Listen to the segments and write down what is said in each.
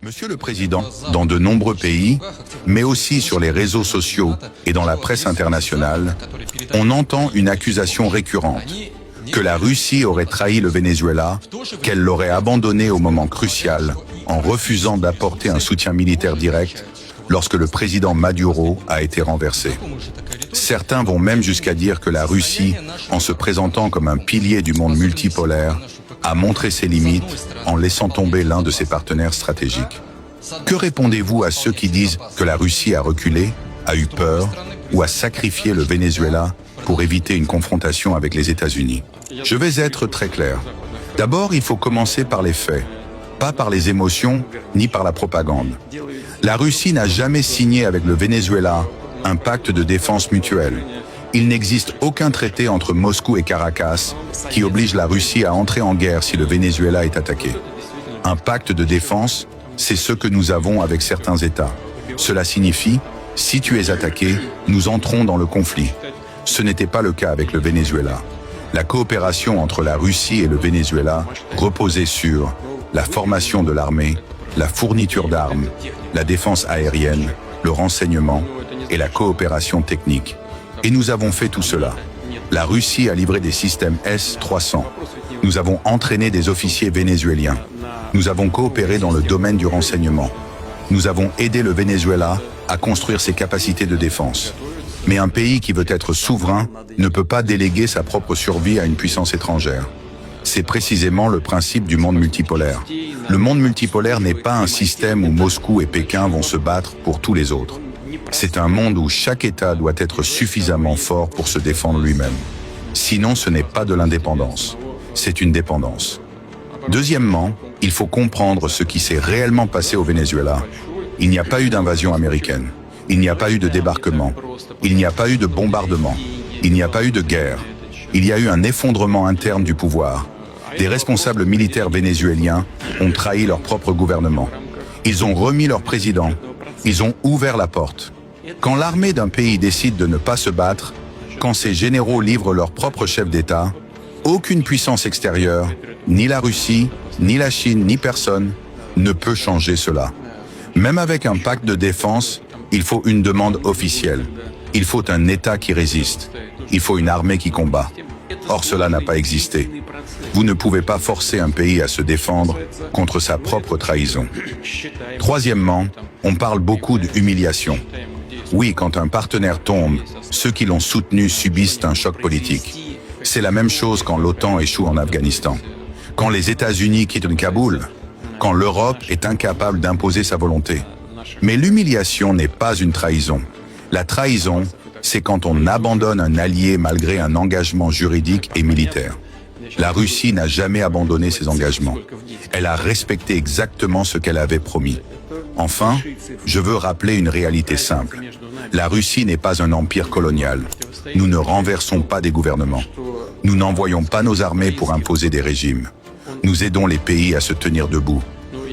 Monsieur le Président, dans de nombreux pays, mais aussi sur les réseaux sociaux et dans la presse internationale, on entend une accusation récurrente, que la Russie aurait trahi le Venezuela, qu'elle l'aurait abandonné au moment crucial en refusant d'apporter un soutien militaire direct lorsque le président Maduro a été renversé. Certains vont même jusqu'à dire que la Russie, en se présentant comme un pilier du monde multipolaire, a montré ses limites en laissant tomber l'un de ses partenaires stratégiques. Que répondez-vous à ceux qui disent que la Russie a reculé, a eu peur ou a sacrifié le Venezuela pour éviter une confrontation avec les États-Unis? Je vais être très clair. D'abord, il faut commencer par les faits, pas par les émotions ni par la propagande. La Russie n'a jamais signé avec le Venezuela un pacte de défense mutuelle. Il n'existe aucun traité entre Moscou et Caracas qui oblige la Russie à entrer en guerre si le Venezuela est attaqué. Un pacte de défense, c'est ce que nous avons avec certains États. Cela signifie, si tu es attaqué, nous entrons dans le conflit. Ce n'était pas le cas avec le Venezuela. La coopération entre la Russie et le Venezuela reposait sur la formation de l'armée, la fourniture d'armes, la défense aérienne, le renseignement et la coopération technique. Et nous avons fait tout cela. La Russie a livré des systèmes S-300. Nous avons entraîné des officiers vénézuéliens. Nous avons coopéré dans le domaine du renseignement. Nous avons aidé le Venezuela à construire ses capacités de défense. Mais un pays qui veut être souverain ne peut pas déléguer sa propre survie à une puissance étrangère. C'est précisément le principe du monde multipolaire. Le monde multipolaire n'est pas un système où Moscou et Pékin vont se battre pour tous les autres. C'est un monde où chaque État doit être suffisamment fort pour se défendre lui-même. Sinon, ce n'est pas de l'indépendance, c'est une dépendance. Deuxièmement, il faut comprendre ce qui s'est réellement passé au Venezuela. Il n'y a pas eu d'invasion américaine, il n'y a pas eu de débarquement, il n'y a pas eu de bombardement, il n'y a pas eu de guerre. Il y a eu un effondrement interne du pouvoir. Des responsables militaires vénézuéliens ont trahi leur propre gouvernement. Ils ont remis leur président. Ils ont ouvert la porte. Quand l'armée d'un pays décide de ne pas se battre, quand ses généraux livrent leur propre chef d'État, aucune puissance extérieure, ni la Russie, ni la Chine, ni personne, ne peut changer cela. Même avec un pacte de défense, il faut une demande officielle. Il faut un État qui résiste. Il faut une armée qui combat. Or, cela n'a pas existé. Vous ne pouvez pas forcer un pays à se défendre contre sa propre trahison. Troisièmement, on parle beaucoup d'humiliation. Oui, quand un partenaire tombe, ceux qui l'ont soutenu subissent un choc politique. C'est la même chose quand l'OTAN échoue en Afghanistan. Quand les États-Unis quittent Kaboul. Quand l'Europe est incapable d'imposer sa volonté. Mais l'humiliation n'est pas une trahison. La trahison, c'est quand on abandonne un allié malgré un engagement juridique et militaire. La Russie n'a jamais abandonné ses engagements. Elle a respecté exactement ce qu'elle avait promis. Enfin, je veux rappeler une réalité simple. La Russie n'est pas un empire colonial. Nous ne renversons pas des gouvernements. Nous n'envoyons pas nos armées pour imposer des régimes. Nous aidons les pays à se tenir debout.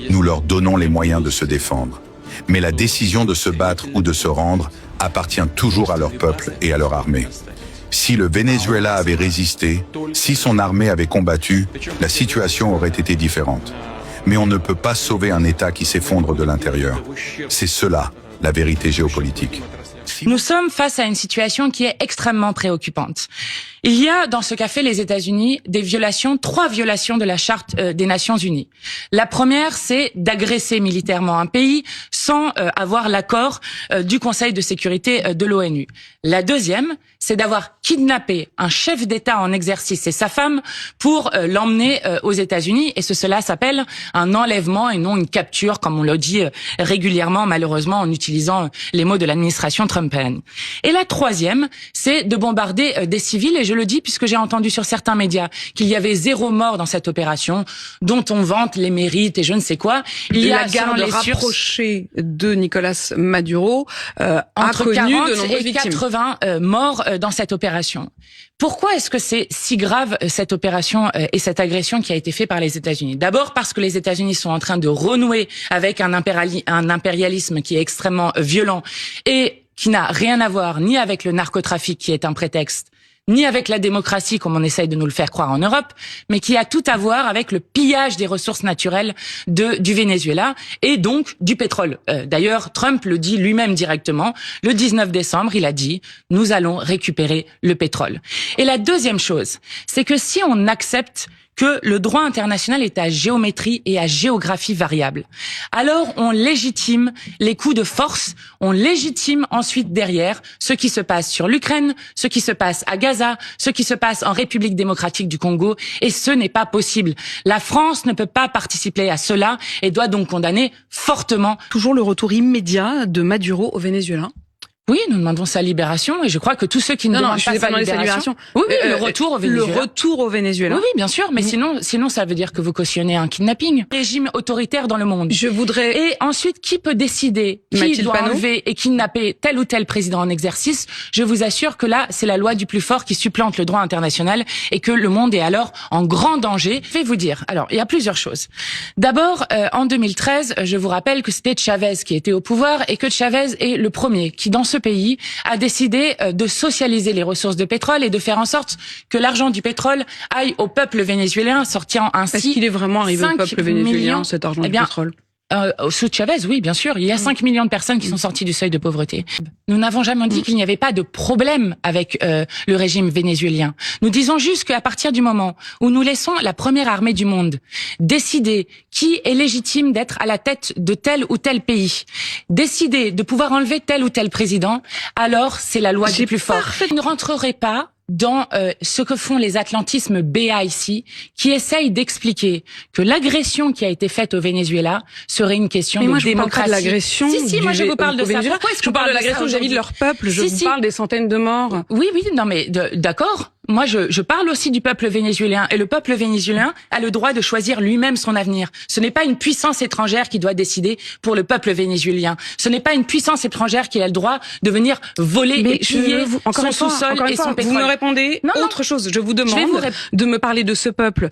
Nous leur donnons les moyens de se défendre. Mais la décision de se battre ou de se rendre appartient toujours à leur peuple et à leur armée. Si le Venezuela avait résisté, si son armée avait combattu, la situation aurait été différente. Mais on ne peut pas sauver un État qui s'effondre de l'intérieur. C'est cela, la vérité géopolitique. Nous sommes face à une situation qui est extrêmement préoccupante. Il y a dans ce qu'a fait les États-Unis trois violations de la Charte des Nations Unies. La première, c'est d'agresser militairement un pays sans avoir l'accord du Conseil de sécurité de l'ONU. La deuxième, c'est d'avoir kidnappé un chef d'État en exercice et sa femme pour l'emmener aux États-Unis. Et cela s'appelle un enlèvement et non une capture, comme on le dit régulièrement, malheureusement, en utilisant les mots de l'administration trumpienne. Et la troisième, c'est de bombarder des civils. Et je le dis puisque j'ai entendu sur certains médias qu'il y avait 0 mort dans cette opération, dont on vante les mérites et je ne sais quoi. Il y a la garde rapprochée de Nicolas Maduro entre 40 et victimes. 80 morts dans cette opération. Pourquoi est-ce que c'est si grave cette opération et cette agression qui a été faite par les États-Unis? D'abord parce que les États-Unis sont en train de renouer avec un impérialisme qui est extrêmement violent et qui n'a rien à voir ni avec le narcotrafic qui est un prétexte, ni avec la démocratie comme on essaye de nous le faire croire en Europe, mais qui a tout à voir avec le pillage des ressources naturelles du Venezuela et donc du pétrole. D'ailleurs, Trump le dit lui-même directement. Le 19 décembre, il a dit « Nous allons récupérer le pétrole ». Et la deuxième chose, c'est que si on accepte que le droit international est à géométrie et à géographie variable, alors on légitime les coups de force, on légitime ensuite derrière ce qui se passe sur l'Ukraine, ce qui se passe à Gaza, ce qui se passe en République démocratique du Congo, et ce n'est pas possible. La France ne peut pas participer à cela et doit donc condamner fortement. Toujours le retour immédiat de Maduro au Venezuela. Oui, nous demandons sa libération et je crois que tous ceux qui ne demandent pas sa libération, oui, le retour au Venezuela. Le retour au Venezuela. Oui, bien sûr, mais sinon ça veut dire que vous cautionnez un kidnapping. Régime autoritaire dans le monde. Je voudrais. Et ensuite, qui peut décider qui doit enlever et kidnapper tel ou tel président en exercice? Je vous assure que là, c'est la loi du plus fort qui supplante le droit international et que le monde est alors en grand danger. Je vais vous dire. Alors, il y a plusieurs choses. D'abord, en 2013, je vous rappelle que c'était Chavez qui était au pouvoir et que Chavez est le premier qui, dans ce pays, a décidé de socialiser les ressources de pétrole et de faire en sorte que l'argent du pétrole aille au peuple vénézuélien, sortant ainsi. Est-ce qu'il est vraiment arrivé au peuple vénézuélien, cet argent du pétrole? Sous Chavez, oui, bien sûr. Il y a 5 millions de personnes qui sont sorties du seuil de pauvreté. Nous n'avons jamais dit qu'il n'y avait pas de problème avec le régime vénézuélien. Nous disons juste qu'à partir du moment où nous laissons la première armée du monde décider qui est légitime d'être à la tête de tel ou tel pays, décider de pouvoir enlever tel ou tel président, alors c'est la loi du plus fort. Je ne rentrerai pas dans ce que font les atlantismes BA ici, qui essayent d'expliquer que l'agression qui a été faite au Venezuela serait une question de démocratie. Je vous parle pas de l'agression. Si, moi je vous parle de ça. Pourquoi est-ce que je vous parle de l'agression vis-à-vis de leur peuple? Je vous parle des centaines de morts. Oui, non mais d'accord. Moi, je parle aussi du peuple vénézuélien. Et le peuple vénézuélien a le droit de choisir lui-même son avenir. Ce n'est pas une puissance étrangère qui doit décider pour le peuple vénézuélien. Ce n'est pas une puissance étrangère qui a le droit de venir voler et piller son sous-sol et son pétrole. Vous me répondez autre chose. Je vous demande de me parler de ce peuple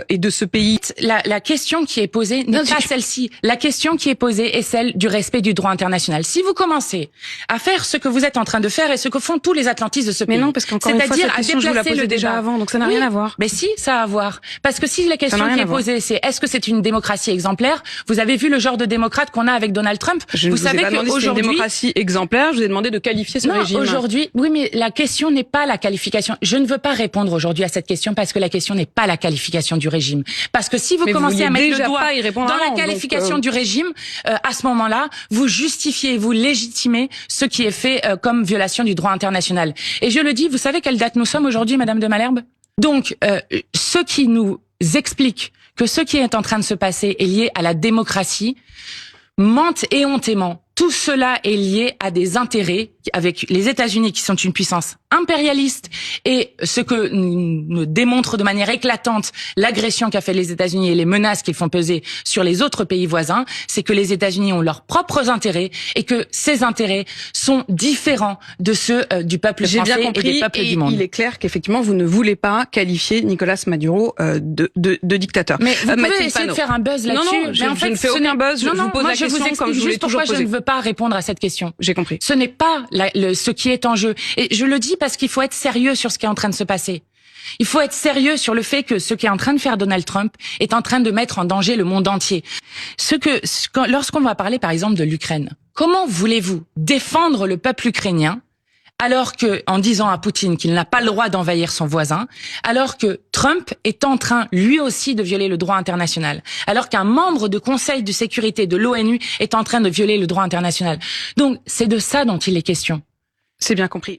et de ce pays. La question qui est posée n'est pas celle-ci. La question qui est posée est celle du respect du droit international. Si vous commencez à faire ce que vous êtes en train de faire et ce que font tous les atlantistes de ce pays, mais non, parce qu'encore une fois, cette question, je vous la posais déjà avant, donc ça n'a rien à voir. Mais si, ça a à voir. Parce que si la question qui est posée, c'est est-ce que c'est une démocratie exemplaire? Vous avez vu le genre de démocrate qu'on a avec Donald Trump? Vous savez qu'aujourd'hui, c'est une démocratie exemplaire. Je vous ai demandé de qualifier ce régime. Aujourd'hui, oui, mais la question n'est pas la qualification. Je ne veux pas répondre aujourd'hui à cette question parce que la question n'est pas la qualification du régime. Parce que si vous commencez à mettre le doigt dans la qualification du régime, à ce moment-là, vous justifiez, vous légitimez ce qui est fait comme violation du droit international. Et je le dis, vous savez quelle date nous sommes aujourd'hui, Madame de Malherbe? Donc, ceux qui nous expliquent que ce qui est en train de se passer est lié à la démocratie mentent éhontément. Tout cela est lié à des intérêts avec les États-Unis qui sont une puissance impérialiste et ce que nous démontre de manière éclatante l'agression qu'a fait les États-Unis et les menaces qu'ils font peser sur les autres pays voisins, c'est que les États-Unis ont leurs propres intérêts et que ces intérêts sont différents de ceux du peuple français et des peuples du monde. Il est clair qu'effectivement vous ne voulez pas qualifier Nicolas Maduro de dictateur. Mais vous pouvez essayer de faire un buzz là-dessus. Non, je ne fais aucun buzz. Je vous pose la question comme je vous l'ai toujours posée. Je ne veux pas répondre à cette question. J'ai compris. Ce n'est pas ce qui est en jeu. Et je le dis parce qu'il faut être sérieux sur ce qui est en train de se passer. Il faut être sérieux sur le fait que ce qui est en train de faire Donald Trump est en train de mettre en danger le monde entier. Lorsqu'on va parler par exemple de l'Ukraine, comment voulez-vous défendre le peuple ukrainien alors que, en disant à Poutine qu'il n'a pas le droit d'envahir son voisin, alors que Trump est en train, lui aussi, de violer le droit international, alors qu'un membre du Conseil de sécurité de l'ONU est en train de violer le droit international. Donc, c'est de ça dont il est question. C'est bien compris.